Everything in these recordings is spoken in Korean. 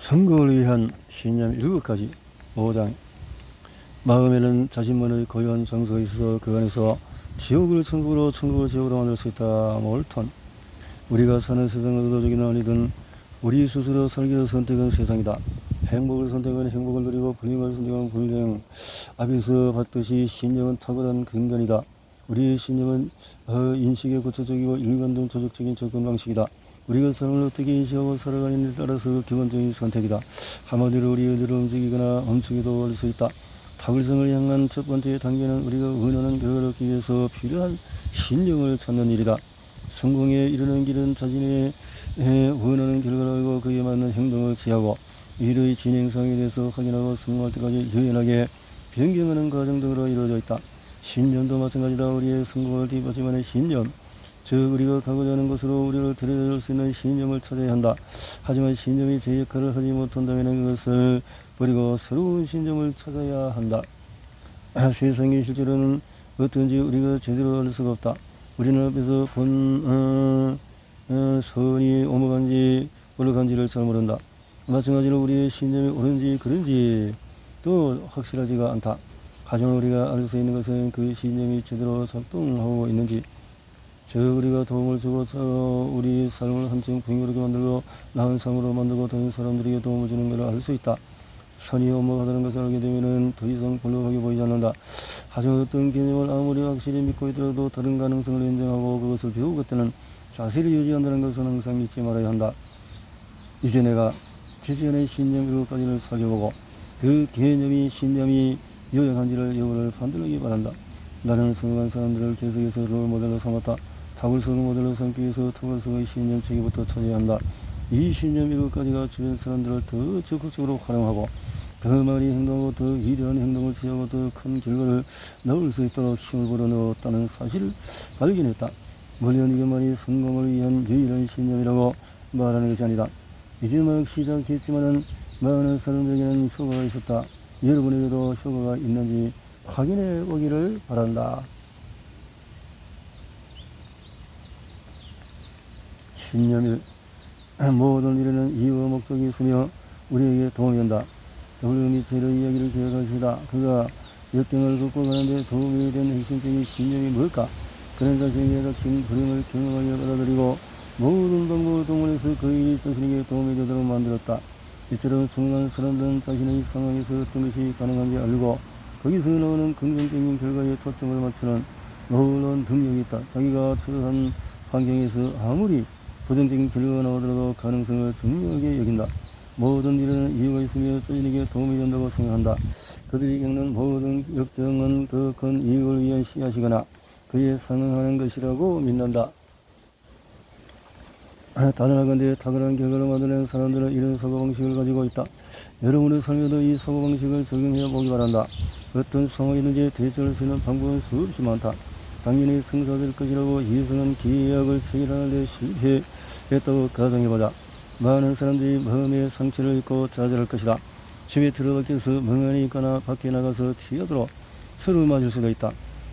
성공을 위한 신념 7가지 5장. 마음에는 자신만의 고유한 장소가 있어서 그 안에서 지옥을 천국으로, 천국을 지옥으로 만들 수 있다. 몰턴. 우리가 사는 세상은 의도적이든 아니든 우리 스스로 살기로 선택한 세상이다. 행복을 선택하면 행복을 누리고 불행을 선택하면 불행. 앞에서 봤듯이 신념은 탁월한 근간이다. 우리의 신념은 인식의 구체적이고 일관된 조직적인 접근 방식이다. 우리가 삶을 어떻게 인식하고 살아가느냐에 따라서 기본적인 선택이다. 한마디로 우리의 의지를 움직이거나 멈추기도 할 수 있다. 탁월성을 향한 첫 번째 단계는 우리가 원하는 결과를 얻기 위해서 필요한 신념을 찾는 일이다. 성공에 이르는 길은 자신의 원하는 결과를 알고 그에 맞는 행동을 취하고 일의 진행상에 대해서 확인하고 성공할 때까지 유연하게 변경하는 과정 등으로 이루어져 있다. 신념도 마찬가지다. 우리의 성공을 뒷받침하는 신념, 즉 우리가 가고자 하는 것으로 우리를 데려다 줄 수 있는 신념을 찾아야 한다. 하지만 신념이 제 역할을 하지 못한다면 그것을 버리고 새로운 신념을 찾아야 한다. 세상이 실제로는 어떤지 우리가 제대로 알 수가 없다. 우리는 앞에서 본 선이 오목한지 올라간지를 잘 모른다. 마찬가지로 우리의 신념이 옳은지 그른지 또 확실하지가 않다. 하지만 우리가 알 수 있는 것은 그 신념이 제대로 작동하고 있는지, 즉 우리가 도움을 주고서 우리 삶을 한층 풍요롭게 만들고 나은 삶으로 만들고 다른 사람들에게 도움을 주는 것을 알 수 있다. 선이 오목하다는 것을 알게 되면 더 이상 볼록하게 보이지 않는다. 하지만 어떤 개념을 아무리 확실히 믿고 있더라도 다른 가능성을 인정하고 그것을 배우고 때는 자세를 유지한다는 것은 항상 잊지 말아야 한다. 이제 내가 지지연의 신념 7가지를 살펴보고 그 개념이 신념이 요약한지를 여부를 판단하기 바란다. 나는 성공한 사람들을 계속해서 롤 모델로 삼았다. 탁월성을 모델로 삼기 위해서 탁월성의 신념 체계부터 찾아야 한다. 이 신념 7가지가 주변 사람들을 더 적극적으로 활용하고 더 많이 행동하고 더 위대한 행동을 취하고 더 큰 결과를 넣을 수 있도록 힘을 불어넣었다는 사실을 발견했다. 물론 이것만이 성공을 위한 유일한 신념이라고 말하는 것이 아니다. 이제 막 시작했지만은 많은 사람들에게는 효과가 있었다. 여러분에게도 효과가 있는지 확인해 보기를 바란다. 신념 1. 모든 일에는 이유와 목적이 있으며 우리에게 도움이 된다. WM이체의 이야기를 기억하시다. 그가 역경을 극복하는데 도움이 된 핵심적인 신념이 뭘까? 그는 자신에게 닥친 불행을 경험하여 받아들이고 모든 방법을 동원해서 그 일이 자신에게 도움이 되도록 만들었다. 이처럼 성공한 사람들은 자신의 상황에서 어떤 것이 가능한지 알고 거기서 나오는 긍정적인 결과에 초점을 맞추는 놀라운 능력이 있다. 자기가 처한 환경에서 아무리 부정적인 결과가 나오더라도 가능성을 중요하게 여긴다. 모든 일에는 이유가 있으며 자신에게 도움이 된다고 생각한다. 그들이 겪는 모든 역경은 더 큰 이익을 위한 씨앗이거나 그에 상응하는 것이라고 믿는다. 단언하건대 탁월한 결과를 만드는 사람들은 이런 사고방식을 가지고 있다. 여러분의 삶에도 이 사고방식을 적용해 보기 바란다. 어떤 상황이든지 대처할 수 있는 방법은 수없이 많다. 당연히 성사될 것이라고 예상한 계약을 체결하는데 실패했다고 가정해보자. 많은 사람들이 마음의 상처를 입고 좌절할 것이다. 집에 들어박혀서 멍하니 있거나 밖에 나가서 튀어들어 서로 맞을 수도 있다.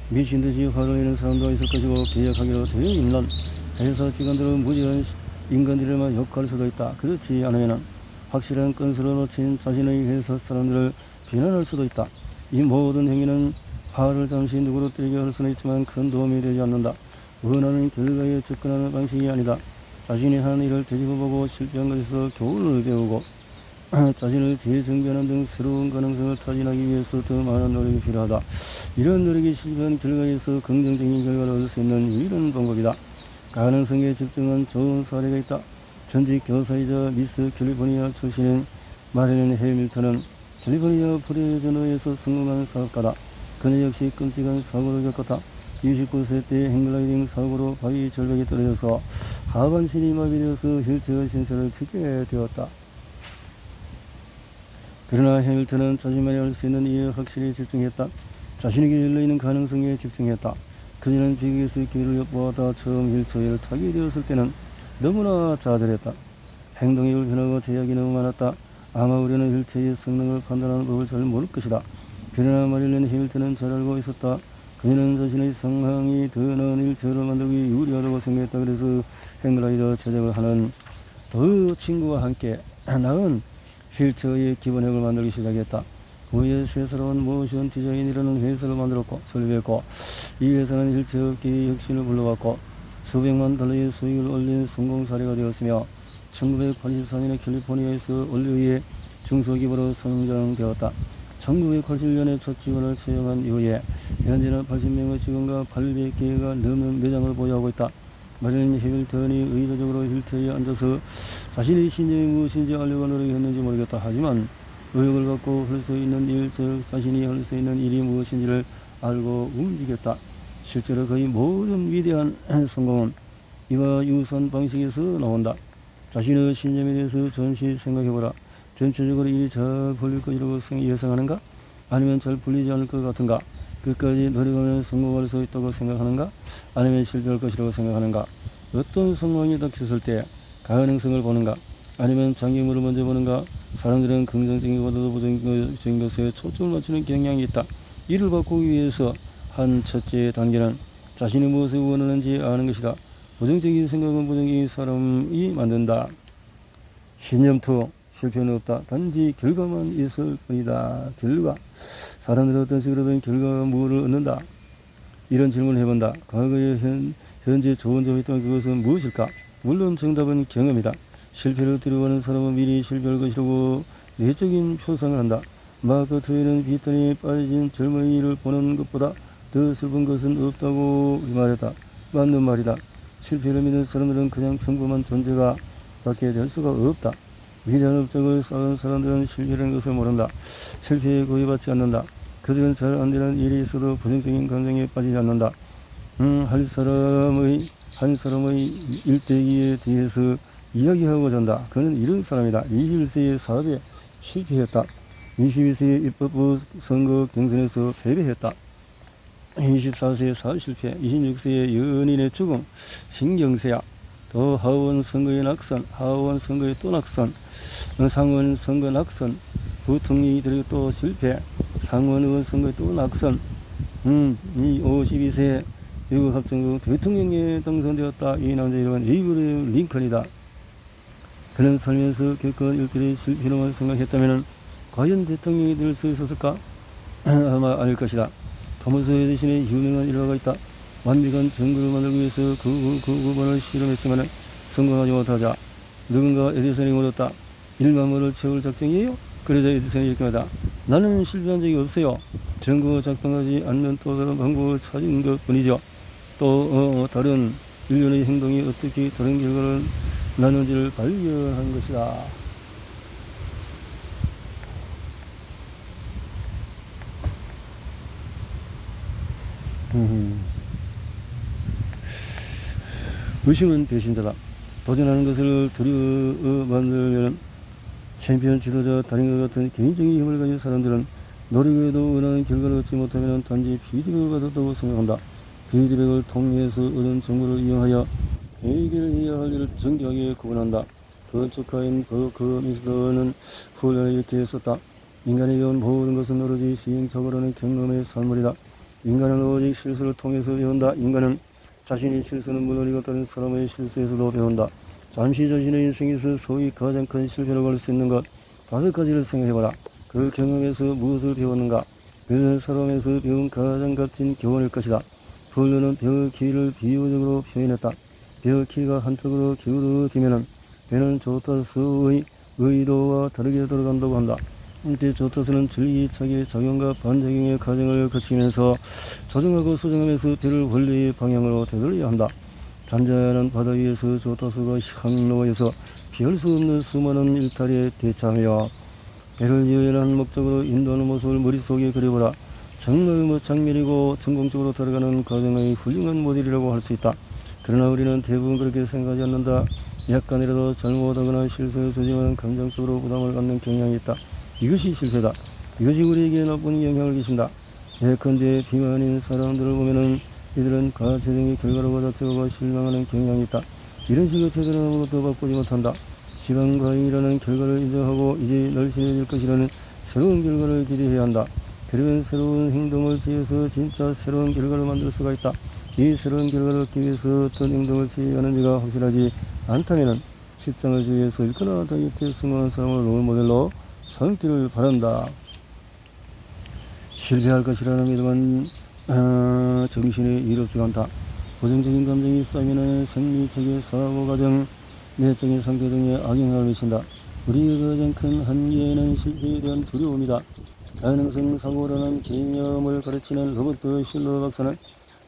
미친듯이 화를 내는 사람도 있을 것이고 계약하기로 되어 있는 회사 기관들은 무지한 인간들에만 욕할 수도 있다. 그렇지 않으면 확실한 건설을 놓친 자신의 회사 사람들을 비난할 수도 있다. 이 모든 행위는 화를 잠시 누구로 때리게 할 수는 있지만 큰 도움이 되지 않는다. 원하는 결과에 접근하는 방식이 아니다. 자신이 한 일을 되짚어보고 실패한 것에서 교훈을 배우고 자신을 재정비하는 등 새로운 가능성을 타진하기 위해서 더 많은 노력이 필요하다. 이런 노력이 실패한 결과에서 긍정적인 결과를 얻을 수 있는 유일한 방법이다. 가능성에 집중한 좋은 사례가 있다. 전직 교사이자 미스 캘리포니아 출신인 마릴린 해밀턴은 캘리포니아 프레즈노에서 성공한 사업가다. 그는 역시 끔찍한 사고를 겪었다. 29세 때 행글라이딩 사고로 바위 절벽에 떨어져서 하반신이 마비되어서 휠체어 신세를 지게 되었다. 그러나 해밀턴은 자신만이 알 수 있는 이에 확실히 집중했다. 자신에게 열려있는 가능성에 집중했다. 그녀는 비극에서의 기회를 엿보았다. 처음 휠체어를 타게 되었을 때는 너무나 좌절했다. 행동이 불편하고 제약이 너무 많았다. 아마 우리는 휠체어의 성능을 판단하는 법을 잘 모를 것이다. 그러나 마릴린 해밀턴은 잘 알고 있었다. 그녀는 자신의 상황이 더 나은 휠체어를 만들기 유리하다고 생각했다. 그래서 행글라이더 제작을 하는 더 친구와 함께 나은 필터의 기본핵을 만들기 시작했다. 그의 새로운 모션 디자인이라는 회사를 만들었고 설립했고, 이 회사는 일체업계의 혁신을 불러왔고 수백만 달러의 수익을 올린 성공 사례가 되었으며 1984년에 캘리포니아에서 원료의 중소기업으로 성장되었다. 1980년에 첫 직원을 채용한 이후에 현재는 80명의 직원과 800개가 넘는 매장을 보유하고 있다. 마리는 해밀턴이 의도적으로 힐트에 앉아서 자신의 신념이 무엇인지 알려고 노력했는지 모르겠다. 하지만 의욕을 갖고 할 수 있는 일, 즉 자신이 할 수 있는 일이 무엇인지를 알고 움직였다. 실제로 거의 모든 위대한 성공은 이와 유사한 방식에서 나온다. 자신의 신념에 대해서 잠시 생각해보라. 전체적으로 일이 잘 풀릴 것이라고 예상하는가? 아니면 잘 풀리지 않을 것 같은가? 끝까지 노력하면 성공할 수 있다고 생각하는가? 아니면 실패할 것이라고 생각하는가? 어떤 상황이 닥쳤을 때 가능성을 보는가? 아니면 장애물을 먼저 보는가? 사람들은 긍정적인 것보다도 부정적인 것에 초점을 맞추는 경향이 있다. 이를 바꾸기 위해서 한 첫째 단계는 자신이 무엇을 원하는지 아는 것이다. 부정적인 생각은 부정적인 사람이 만든다. 신념 2. 실패는 없다. 단지 결과만 있을 뿐이다. 결과. 사람들은 어떤 식으로든 결과가 무엇을 얻는다. 이런 질문을 해본다. 과거에 현재 좋은 점이 있다면 그것은 무엇일까? 물론 정답은 경험이다. 실패를 두려워하는 사람은 미리 실패할 것이라고 내적인 표상을 한다. 마크 트웨인은 비탄에 빠진 젊은이를 보는 것보다 더 슬픈 것은 없다고 말했다. 맞는 말이다. 실패를 믿는 사람들은 그냥 평범한 존재가 밖에 될 수가 없다. 위대한 업적을 쌓은 사람들은 실패라는 것을 모른다. 실패에 고의받지 않는다. 그들은 잘 안되는 일이 있어도 부정적인 감정에 빠지지 않는다. 한 사람의 일대기에 대해서 이야기하고 잔다. 그는 이런 사람이다. 21세의 사업에 실패했다. 22세의 입법부 선거 경선에서 패배했다. 24세의 사업 실패, 26세의 연인의 죽음, 신경쇠약, 또 하원 선거의 낙선, 하원 선거의 또 낙선, 상원 선거 낙선, 부통령이 들고 또 실패, 상원 의원 선거의 또 낙선, 52세 미국 합정국 대통령에 당선되었다. 이 남자 이름은 에이브리엄 링컨이다. 그는 살면서 겪은 일들이 실패로만 생각했다면 과연 대통령이 될 수 있었을까? 아마 아닐 것이다. 토머스 에디슨의 유명한 일화가 있다. 완벽한 전구를 만들기 위해서 그 번을 실험했지만 성공하지 못하자 누군가 에디슨이 물었다. 1만 번을 채울 작정이에요? 그러자 에디슨이 이렇게 말했다. 나는 실패한 적이 없어요. 전구가 작동하지 않는 또 다른 방법을 찾은 것 뿐이죠. 또 다른 인류의 행동이 어떻게 다른 결과를 나는지를 발견한 것이다. 의심은 배신자다. 도전하는 것을 두려워 만들면 챔피언 지도자 달인과 같은 개인적인 힘을 가진 사람들은 노력에도 원하는 결과를 얻지 못하면 단지 피드백을 받았다고 생각한다. 피드백을 통해서 얻은 정보를 이용하여 해결해야 할 일을 정교하게 구분한다. 건축가인 버크미스터는 후련을 이렇게 썼다. 인간이 배운 모든 것은 오로지 시행착오라는 경험의 산물이다. 인간은 오직 실수를 통해서 배운다. 인간은 자신의 실수는 물론이고 다른 사람의 실수에서도 배운다. 잠시 자신의 인생에서 소위 가장 큰 실패라고 할 수 있는 것 5가지를 생각해봐라. 그 경험에서 무엇을 배웠는가? 그 사람에서 배운 가장 값진 교훈일 것이다. 폴로는 벼의 키를 비유적으로 표현했다. 벼의 키가 한쪽으로 기울어지면 배는 조타수의 의도와 다르게 돌아간다고 한다. 이때 조타수는 줄기차게 작용과 반작용의 과정을 거치면서 조정하고 수정하면서 배를 원래의 방향으로 되돌려야 한다. 잔잔한 바다 위에서 조타수가 향로에서 피할 수 없는 수많은 일탈에 대처하며 배를 유연한 목적으로 인도하는 모습을 머릿속에 그려보라. 정말 장면이고成功적으로 들어가는 과정의 훌륭한 모델이라고 할 수 있다. 그러나 우리는 대부분 그렇게 생각하지 않는다. 약간이라도 잘못하거나 실수해주지만 감정적으로 부담을 갖는 경향이 있다. 이것이 실패다. 이것이 우리에게 나쁜 영향을 끼친다. 예컨대 비만인 사람들을 보면은 이들은 가체적인 결과로 받아들고 실망하는 경향이 있다. 이런 식으로 제대로 아무것도 바꾸지 못한다. 지방과잉이라는 결과를 인정하고 이제 날씬해질 것이라는 새로운 결과를 기대해야 한다. 그러면 새로운 행동을 취해서 진짜 새로운 결과를 만들 수가 있다. 이 새로운 결과를 얻기 위해서 어떤 행동을 취해야 하는지가 확실하지 않다면 십장을 주위해서 일거나 다이어트에 성공한 사람을 롤모델로 삼기를 바란다. 실패할 것이라는 믿음은 정신에 이롭지가 않다. 부정적인 감정이 쌓이면 생리체계, 사고과정, 내적인 상태 등에 악영향을 미친다. 우리의 가장 큰 한계는 실패에 대한 두려움이다. 가능성 사고라는 개념을 가르치는 로버트 실러 박사는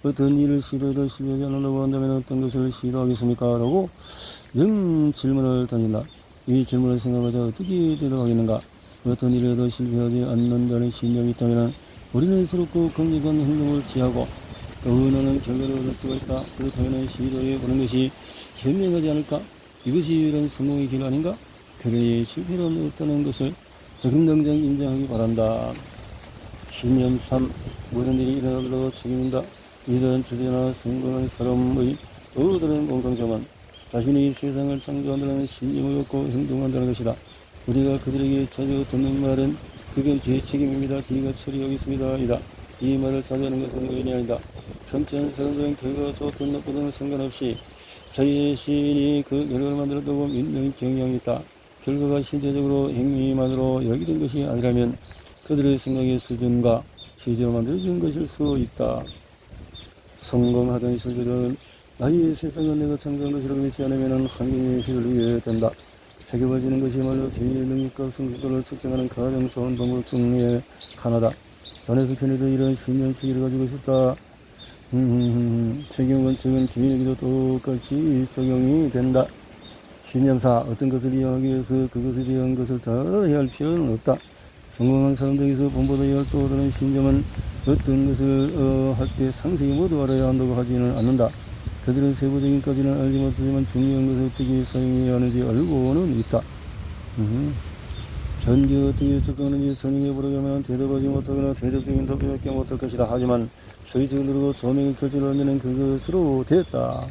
어떤 일을 시도해도 실패하지 않으려고 한다면 어떤 것을 시도하겠습니까? 라고 질문을 던진다. 이 질문을 생각하자 어떻게 대답하겠는가? 어떤 일에도 실패하지 않는다는 신념이 있다면 우리는 새롭고 긍정적인 행동을 취하고 원하는 결과를 얻을 수가 있다. 그렇다면 시도해 보는 것이 현명하지 않을까? 이것이 이런 성공의 길 아닌가? 그러니 실패는 없다는 것을 적극 당장 인정하기 바란다. 신념 3. 모든 일이 일어나더라도 책임진다. 이러한 주제나 성공한 사람의 또 다른 공통점은 자신이 세상을 창조한다는 신념을 갖고 행동한다는 것이다. 우리가 그들에게 자주 듣는 말은 그건 제 책임입니다. 제가 처리하겠습니다. 이다. 이 말을 자주 하는 것은 의인이 아니다. 성취한 사람들은 결과가 좋든 나쁘든 상관없이 자신이 그 결과를 만들었다고 믿는 경향이 있다. 결과가 신체적으로 행위만으로 여기된 것이 아니라면 그들의 생각의 수준과 실제로 만들어진 것일 수 있다. 성공하던 실들은 나의 세상은 내가 창조한 것이라고 믿지 않으면 환경에 휘둘리게 된다. 책임을 지는 것이야말로 개인의 능력과 성숙도를 측정하는 가장 좋은 방법 중에 하나다. 전에서 kennedy도 이런 신념 체계를 가지고 있었다. 책임 원칙은 개인에게도 똑같이 적용이 된다. 신념사, 어떤 것을 이해하기 위해서 그것에 대한 것을 다 해야 할 필요는 없다. 성공한 사람들에게서 본보다 할 또 다른 신념은 어떤 것을 할 때 상세히 모두 알아야 한다고 하지는 않는다. 그들은 세부적인까지는 알지 못하지만 중요한 것을 어떻게 사용해야 하는지 알고는 있다. 전개 어떻게 접근하는지 설명해 보려면 대답하지 못하거나 대답적인 답변밖에 못할 것이다. 하지만 서기적을 누르고 조명의 결정을 하면 그것으로 됐다.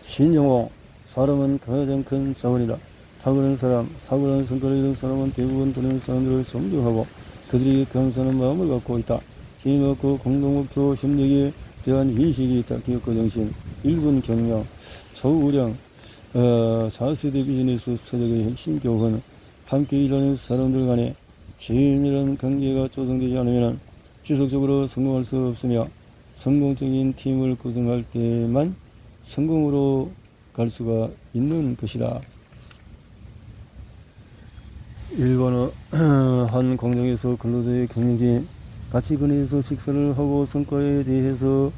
신영호, 사람은 가장 큰 자원이다. 탁월한 사람, 사고라는 성과를 이룬 사람은 대부분 다른 사람들을 존경하고 그들이 감사하는 마음을 갖고 있다. 힘이 없고 공동목표 협력에 대한 인식이 있다. 기업가 정신, 1분 경영, 초우량, 4세대 비즈니스 세력의 핵심 교훈, 함께 일하는 사람들 간에 친밀한 관계가 조성되지 않으면 지속적으로 성공할 수 없으며 성공적인 팀을 구성할 때만 성공으로 갈 수가 있는 것이다. 일본어 한 공장에서 근로자의 경영진 같이 근해에서 식사를 하고 성과에 대해서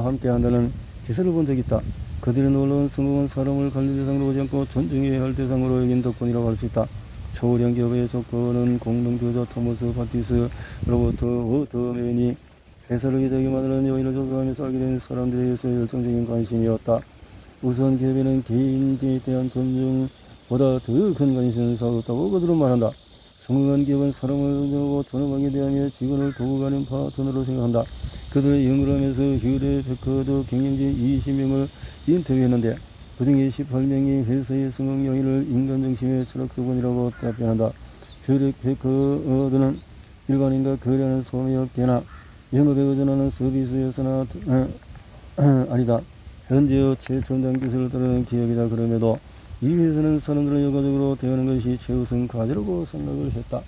함께한다는 기사를 본 적이 있다. 그들의 놀라운 성공한 사람을 관리 대상으로 보지 않고 존중해야 할 대상으로 여긴 덕분이라고 할 수 있다. 초우량 기업의 조건은 공동주자 토머스 파티스 로버트 워터맨이 회사를 기대하게 만드는 요인을 조사하면서 알게 된 사람들에 의해서 열정적인 관심이었다. 우선 기업에는 개인에 대한 존중보다 더 큰 관심을 사뒀다고 그들은 말한다. 성공한 기업은 사람을 존중하고 존엄하게 대하며 직원을 도구가는 파트너로 생각한다. 그들의 영어를 하면서 휴대 패커드 경영진 20명을 인터뷰했는데 그중에 18명이 회사의 성공 요인을 인간중심의 철학수본이라고 답변한다. 휴대 패커드는 일반인과 거래하는 소매업계나 영업에 의존하는 서비스 회사나 아니다. 현재 최첨단 기술을 따르는 기업이다. 그럼에도 이 회사는 사람들을 여가적으로 대하는 것이 최우선 과제라고 생각을 했다.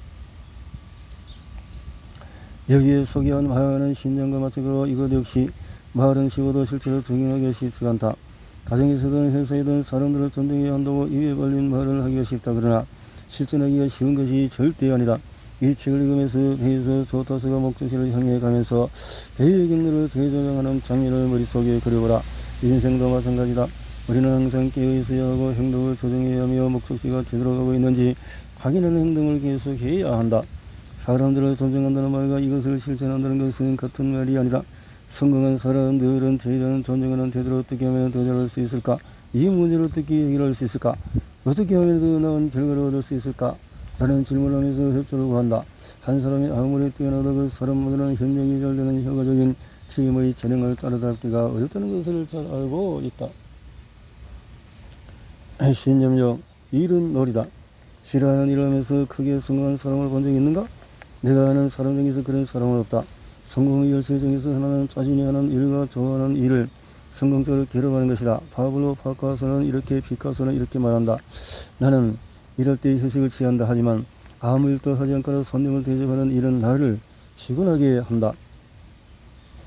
여기에 소개한 많은 신념과 마찬가지로 이것 역시 말은 쉬워도 실제로 적용하기 쉽지 않다. 가정에서든 회사에든 사람들을 존중해야 한다고 입에 발린 말을 하기가 쉽다. 그러나 실천하기가 쉬운 것이 절대 아니다. 이 책을 읽으면서 배에서 조타수가 목적지를 향해 가면서 배의 경로를 재조정하는 장면을 머릿속에 그려보라. 인생도 마찬가지다. 우리는 항상 깨어있어야 하고 행동을 조정해야 하며 목적지가 제대로 가고 있는지 확인하는 행동을 계속해야 한다. 사람들을 존중한다는 말과 이것을 실천한다는 것은 같은 말이 아니다. 성공한 사람들은 제자는 존중하는 태도를 어떻게 하면 더 잘할 수 있을까? 이 문제를 어떻게 해결할 수 있을까? 어떻게 하면 더 나은 결과를 얻을 수 있을까? 라는 질문을 하면서 협조를 구한다. 한 사람이 아무리 뛰어나도 그 사람보다는 협력이 잘 되는 효과적인 팀의 재능을 따라잡기가 어렵다는 것을 잘 알고 있다. 신념력, 일은 놀이다. 싫어하는 일을 하면서 크게 성공한 사람을 본 적이 있는가? 내가 아는 사람 중에서 그런 사람은 없다. 성공의 열쇠 중에서 하나는 자신이 하는 일과 좋아하는 일을 성공적으로 괴로워하는 것이다. 파블로 파카소는 이렇게 피카소는 이렇게 말한다. 나는 이럴 때 휴식을 취한다. 하지만 아무 일도 하지 않고 손님을 대접하는 이런 나를 피곤하게 한다.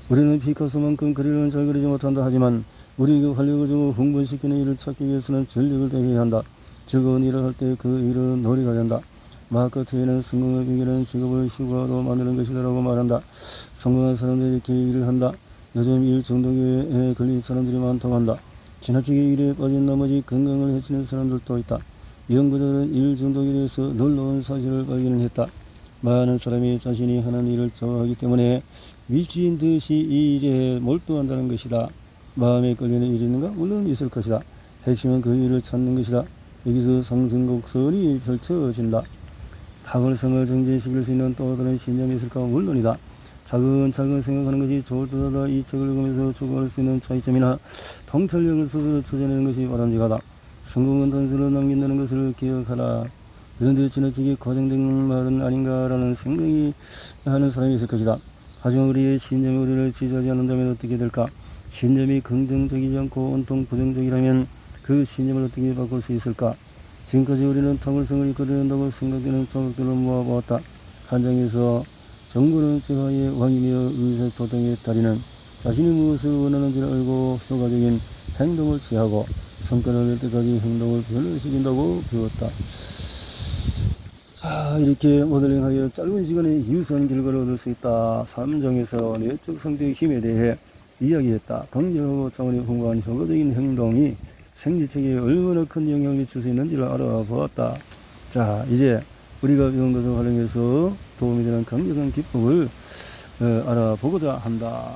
우리는 피카소만큼 그림을 잘 그리지 못한다. 하지만 우리에게 활력을 주고 흥분시키는 일을 찾기 위해서는 전력을 다해야 한다. 즐거운 일을 할 때 그 일은 놀이가 된다. 마크 트웨이는 성공의 비결은 직업을 휴가로 만드는 것이다라고 말한다. 성공한 사람들이 이렇게 일을 한다. 요즘 일 중독에 걸린 사람들이 많다고 한다. 지나치게 일에 빠진 나머지 건강을 해치는 사람들도 있다. 연구자들은 일 중독에 대해서 놀라운 사실을 발견했다. 많은 사람이 자신이 하는 일을 좋아하기 때문에 미친 듯이 이 일에 몰두한다는 것이다. 마음에 끌리는 일이 있는가? 물론 있을 것이다. 핵심은 그 일을 찾는 것이다. 여기서 상승곡선이 펼쳐진다. 탁월성을 정지시킬 수 있는 또 다른 신념이 있을까? 물론이다. 차근차근 생각하는 것이 좋을 듯하다. 이 책을 읽으면서 추구할 수 있는 차이점이나 통찰력을 스스로 찾아내는 것이 바람직하다. 성공은 단서로 남긴다는 것을 기억하라. 그런데 지나치게 과장된 말은 아닌가라는 생각이 하는 사람이 있을 것이다. 하지만 우리의 신념이 우리를 지지하지 않는다면 어떻게 될까? 신념이 긍정적이지 않고 온통 부정적이라면 그 신념을 어떻게 바꿀 수 있을까? 지금까지 우리는 탁월성을 이끌어낸다고 생각되는 조각들을 모아보았다. 한장에서 정부는 제화의 왕이며 의사소통의 달인은 자신이 무엇을 원하는지를 알고 효과적인 행동을 취하고 성과를 낼 때까지 행동을 변화시킨다고 배웠다. 자, 이렇게 모델링하여 짧은 시간에 유사한 결과를 얻을 수 있다. 3장에서 내적 성적의 힘에 대해 이야기했다. 강력하고 차원이 풍부한 효과적인 행동이 생리체계에 얼마나 큰 영향을 미칠 수 있는지를 알아보았다. 자, 이제 우리가 배운 것을 활용해서 도움이 되는 강력한 기법을 알아보고자 한다.